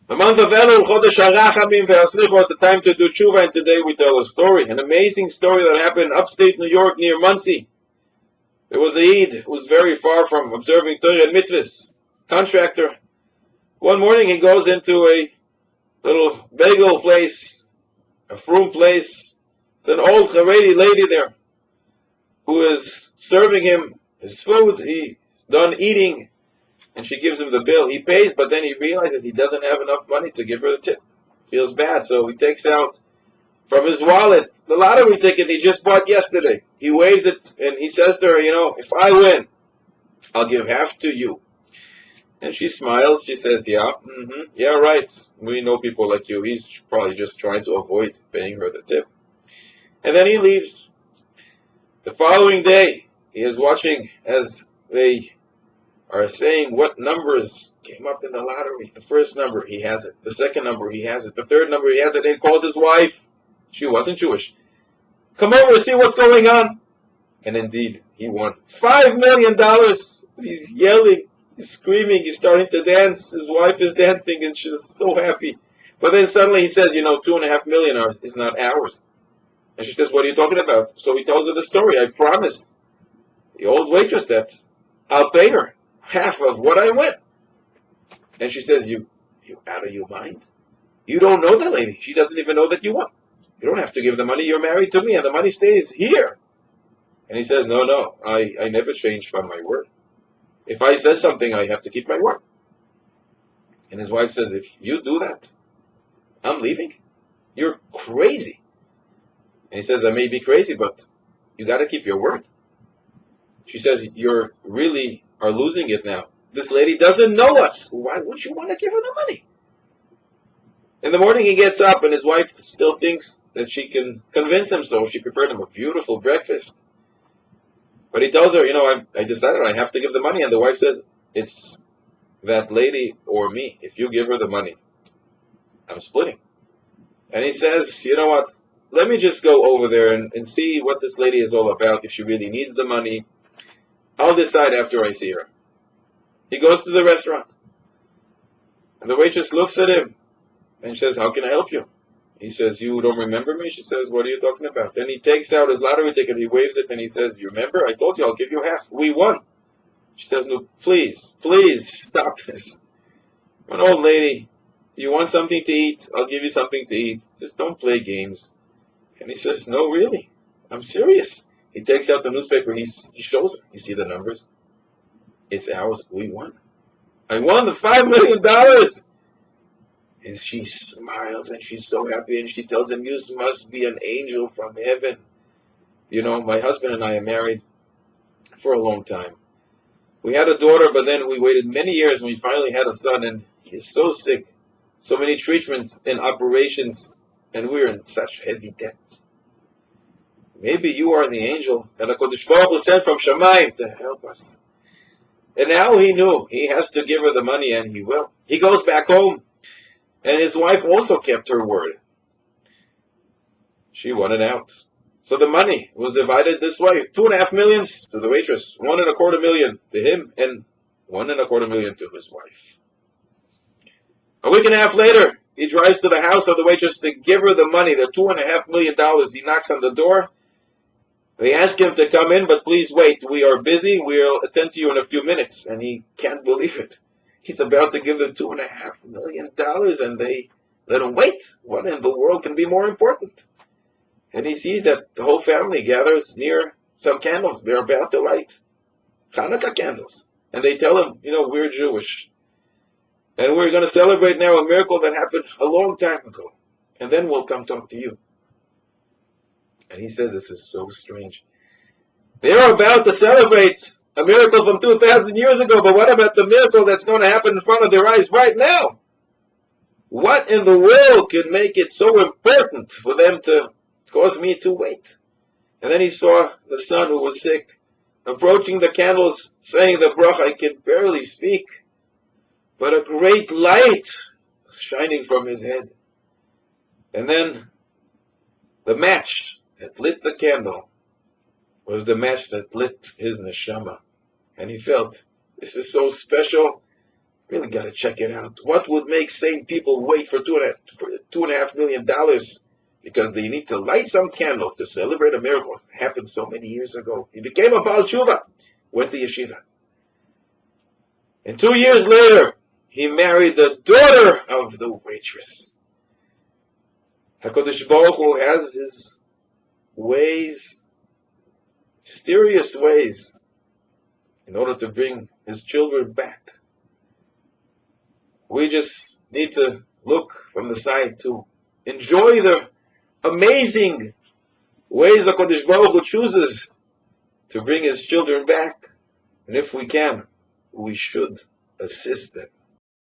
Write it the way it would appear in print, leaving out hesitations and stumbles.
The month of Elul, Chodesh HaRachamim ve'Haslichot, it's the time to do tshuva, and today we tell a story, an amazing story that happened in upstate New York near Monsey. There was a Yid who was very far from observing Torah and mitzvahs, contractor. One morning he goes into a little bagel place, a frum place. There's an old Haredi lady there who is serving him his food. He's done eating, and she gives him the bill. He pays, but then he realizes he doesn't have enough money to give her the tip. Feels bad, so he takes out from his wallet the lottery ticket he just bought yesterday. He waves it, and he says to her, if I win, I'll give half to you. And she smiles. She says, yeah, yeah, right. We know people like you. He's probably just trying to avoid paying her the tip. And then he leaves. The following day, he is watching as they are saying what numbers came up in the lottery. The first number, he has it. The second number, he has it. The third number, he has it. And he calls his wife. She wasn't Jewish. Come over, see what's going on. And indeed, he won $5 million. He's yelling, he's screaming, he's starting to dance. His wife is dancing, and she's so happy. But then suddenly he says, $2.5 million is not ours. And she says, what are you talking about? So he tells her the story. I promised the old waitress that I'll pay her half of what I win. And she says, you out of your mind? You don't know that lady. She doesn't even know that you won. You don't have to give the money. You're married to me, and the money stays here. And he says, no, I never changed from my word. If I said something, I have to keep my word. And his wife says, if you do that, I'm leaving. You're crazy. And he says, I may be crazy, but you got to keep your word. She says, you really are losing it now. This lady doesn't know us. Why would you want to give her the money? In the morning he gets up, and his wife still thinks that she can convince him, so she prepared him a beautiful breakfast. But he tells her, I decided I have to give the money. And the wife says, it's that lady or me. If you give her the money, I'm splitting. And he says, you know what? Let me just go over there and see what this lady is all about. If she really needs the money, I'll decide after I see her. He goes to the restaurant. And the waitress looks at him and says, how can I help you? He says, you don't remember me? She says, what are you talking about? Then he takes out his lottery ticket, he waves it, and he says, you remember? I told you I'll give you half. We won. She says, no, please stop this. An old lady, you want something to eat? I'll give you something to eat. Just don't play games. And he says, no, really? I'm serious. He takes out the newspaper, he shows her. You see the numbers? It's ours. We won. I won the $5 million. And she smiles, and she's so happy, and she tells him, you must be an angel from heaven. My husband and I are married for a long time. We had a daughter, but then we waited many years, and we finally had a son, and he is so sick. So many treatments and operations, and we're in such heavy debt. Maybe you are the angel that HaKadosh Baruch Hu sent from Shamayim to help us. And now he knew he has to give her the money, and he will. He goes back home. And his wife also kept her word. She won it out. So the money was divided this way. $2.5 million to the waitress, $1.25 million to him, and $1.25 million to his wife. A week and a half later, he drives to the house of the waitress to give her the money, the $2.5 million. He knocks on the door. They ask him to come in, but please wait. We are busy. We'll attend to you in a few minutes. And he can't believe it. He's about to give them $2.5 million, and they let him wait. What in the world can be more important? And he sees that the whole family gathers near some candles. They're about to light Hanukkah candles. And they tell him, we're Jewish. And we're going to celebrate now a miracle that happened a long time ago. And then we'll come talk to you. And he says, this is so strange. They're about to celebrate a miracle from 2,000 years ago, but what about the miracle that's going to happen in front of their eyes right now? What in the world could make it so important for them to cause me to wait? And then he saw the son who was sick, approaching the candles, saying the bracha. I can barely speak, but a great light was shining from his head. And then the match that lit the candle was the match that lit his neshama. And he felt, this is so special. Really got to check it out. What would make sane people wait for $2.5 million because they need to light some candles to celebrate a miracle? It happened so many years ago. He became a Baal Tshuva, went to yeshiva. And 2 years later, he married the daughter of the waitress. HaKadosh Baruch Hu has his ways, mysterious ways, in order to bring his children back. We just need to look from the side to enjoy the amazing ways HaKadosh Baruch Hu chooses to bring his children back. And if we can, we should assist them.